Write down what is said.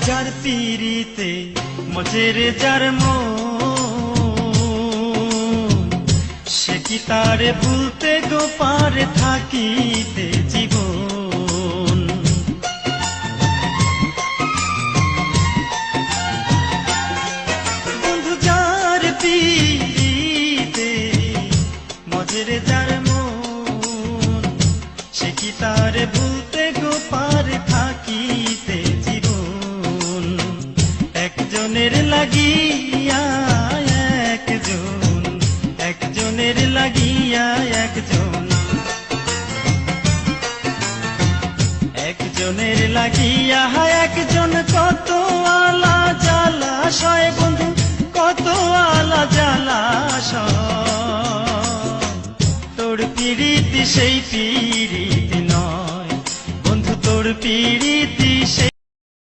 যার পিড়িতে মজের যার মন, সে কি তারে ভুলতে গো পারে থাকিতে জীবন। বন্ধু যার পিড়িতে মজের যার মন, সে কি তারে ভুলতে গো পারে থাকিতে জীবন। একজনের লাগিয়া একজন, একজনের লাগিয়া একজন, একজনের লাগিয়া একজন, কত আলা জ্বালাশয় বন্ধু, কত আলা জ্বালাশয়। তোর পিড়িতি সেই পিড়িতি নয় বন্ধু, তোর পিড়ি